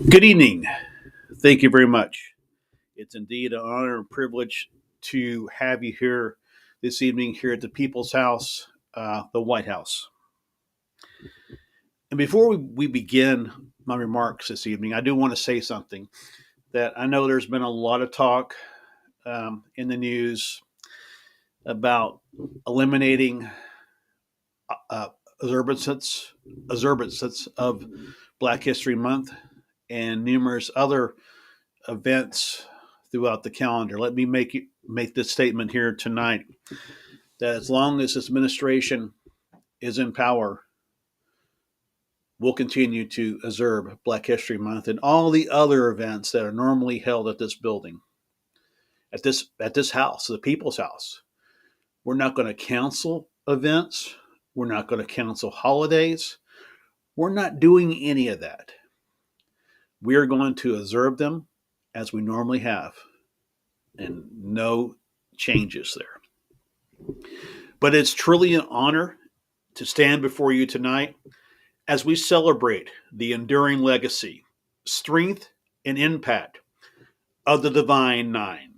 Good evening. Thank you very much. It's indeed an honor and privilege to have you here this evening here at the People's House, the White House. And before we begin my remarks this evening, I do want to say something that I know there's been a lot of talk in the news about eliminating uh, observances of Black History Month and numerous other events throughout the calendar. Let me make this statement here tonight that as long as this administration is in power, we'll continue to observe Black History Month and all the other events that are normally held at this building, at this house, the People's House. We're not going to cancel events. We're not going to cancel holidays. We're not doing any of that. We are going to observe them as we normally have, and no changes there. But it's truly an honor to stand before you tonight as we celebrate the enduring legacy, strength, and impact of the Divine Nine.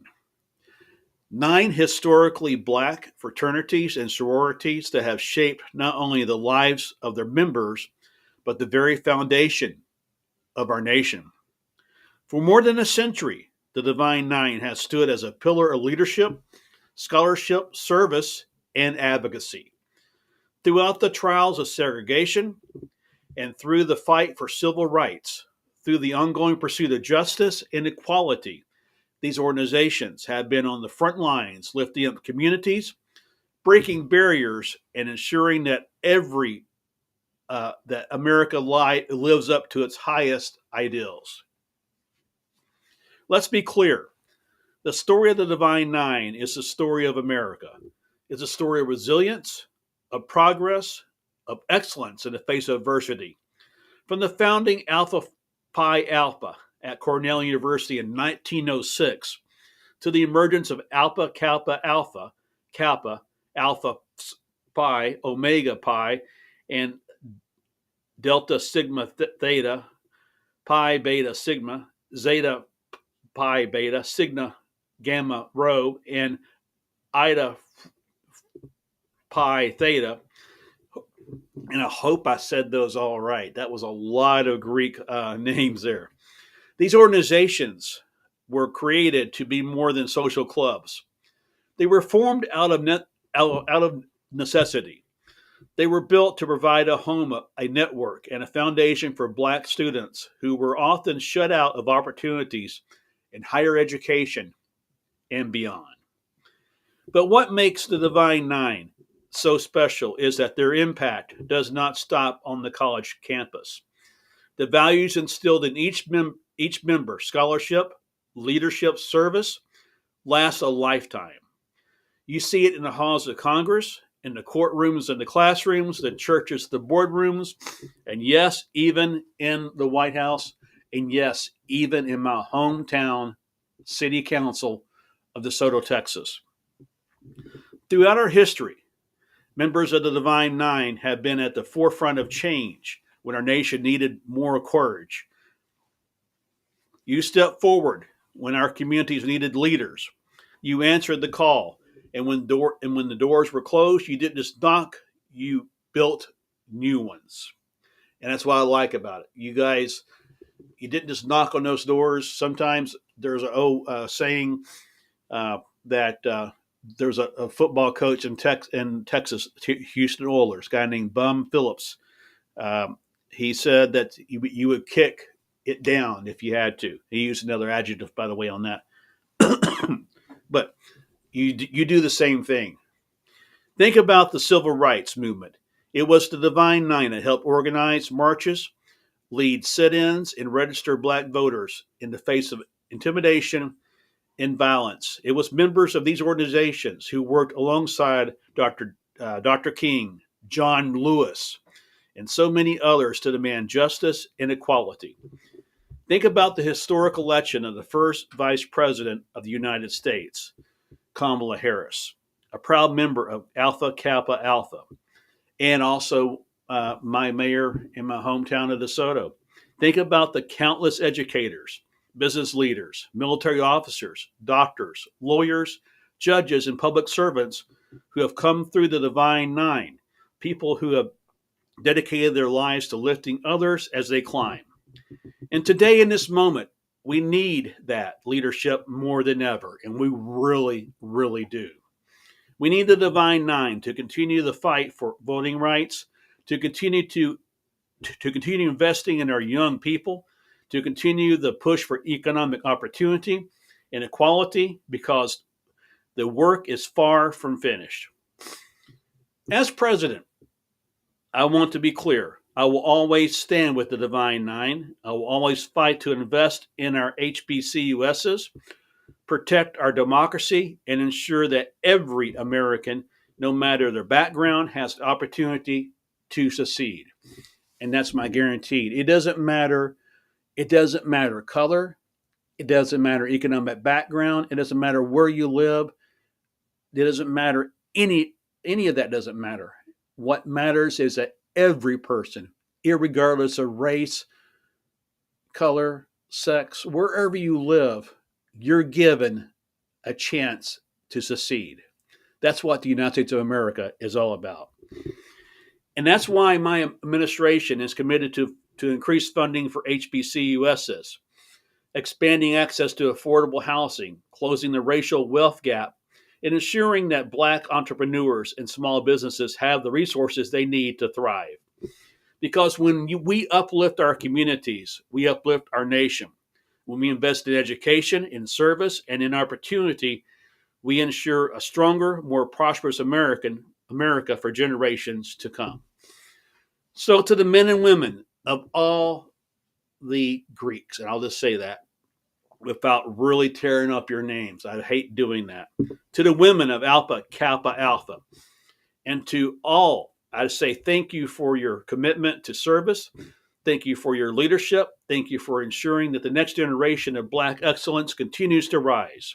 Nine historically black fraternities and sororities that have shaped not only the lives of their members, but the very foundation of our nation. For more than a century, the Divine Nine has stood as a pillar of leadership, scholarship, service, and advocacy. Throughout the trials of segregation and through the fight for civil rights, through the ongoing pursuit of justice and equality, these organizations have been on the front lines, lifting up communities, breaking barriers, and ensuring that that America lives up to its highest ideals. Let's be clear. The story of the Divine Nine is the story of America. It's a story of resilience, of progress, of excellence in the face of adversity. From the founding Alpha Pi Alpha at Cornell University in 1906 to the emergence of Alpha Kappa Alpha, Kappa, Alpha Pi, Omega Pi, and Delta Sigma Theta, Pi Beta Sigma, Zeta Pi Beta, Sigma Gamma Rho, and Ida Pi Theta. And I hope I said those all right. That was a lot of Greek names there. These organizations were created to be more than social clubs. They were formed out of necessity. They were built to provide a home, a network, and a foundation for Black students who were often shut out of opportunities in higher education and beyond. But what makes the Divine Nine so special is that their impact does not stop on the college campus. The values instilled in each member, scholarship, leadership, service, last a lifetime. You see it in the halls of Congress, in the courtrooms and the classrooms, the churches, the boardrooms, and yes, even in the White House, and yes, even in my hometown city council of DeSoto, Texas. Throughout our history, members of the Divine Nine have been at the forefront of change when our nation needed more courage. You stepped forward when our communities needed leaders. You answered the call, and when the doors were closed, you didn't just knock; you built new ones. And that's what I like about it. You guys, you didn't just knock on those doors. Sometimes there's a saying that there's a football coach in Texas, Houston Oilers, a guy named Bum Phillips. He said that you would kick it down if you had to. He used another adjective, by the way, on that. But you do the same thing. Think about the civil rights movement. It was the Divine Nine that helped organize marches, lead sit-ins, and register Black voters in the face of intimidation and violence. It was members of these organizations who worked alongside Dr. King, John Lewis, and so many others to demand justice and equality. Think about the historic election of the first Vice President of the United States, Kamala Harris, a proud member of Alpha Kappa Alpha, and also my mayor in my hometown of DeSoto, Think about the countless educators, business leaders, military officers, doctors, lawyers, judges, and public servants who have come through the Divine Nine, people who have dedicated their lives to lifting others as they climb. And today, in this moment, we need that leadership more than ever, and we really, really do. We need the Divine Nine to continue the fight for voting rights, to continue to continue investing in our young people, to continue the push for economic opportunity and equality, because the work is far from finished. As president, I want to be clear. I will always stand with the Divine Nine. I will always fight to invest in our HBCUSs, protect our democracy, and ensure that every American, no matter their background, has the opportunity to succeed. And that's my guarantee. It doesn't matter. It doesn't matter color. It doesn't matter economic background. It doesn't matter where you live. It doesn't matter any of that doesn't matter. What matters is that every person, irregardless of race, color, sex, wherever you live, you're given a chance to succeed. That's what the United States of America is all about. And that's why my administration is committed to increase funding for HBCUSs, expanding access to affordable housing, closing the racial wealth gap, and ensuring that Black entrepreneurs and small businesses have the resources they need to thrive. Because when we uplift our communities, we uplift our nation. When we invest in education, in service, and in opportunity, we ensure a stronger, more prosperous America for generations to come. So, to the men and women of all the Greeks, and I'll just say that without really tearing up your names, I hate doing that. To the women of Alpha Kappa Alpha, and to all, I say thank you for your commitment to service. Thank you for your leadership. Thank you for ensuring that the next generation of Black excellence continues to rise.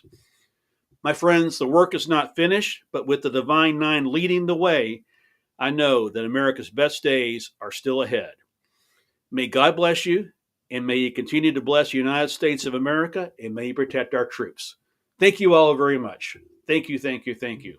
My friends, the work is not finished, but with the Divine Nine leading the way, I know that America's best days are still ahead. May God bless you, and may He continue to bless the United States of America, and may He protect our troops. Thank you all very much. Thank you, thank you, thank you.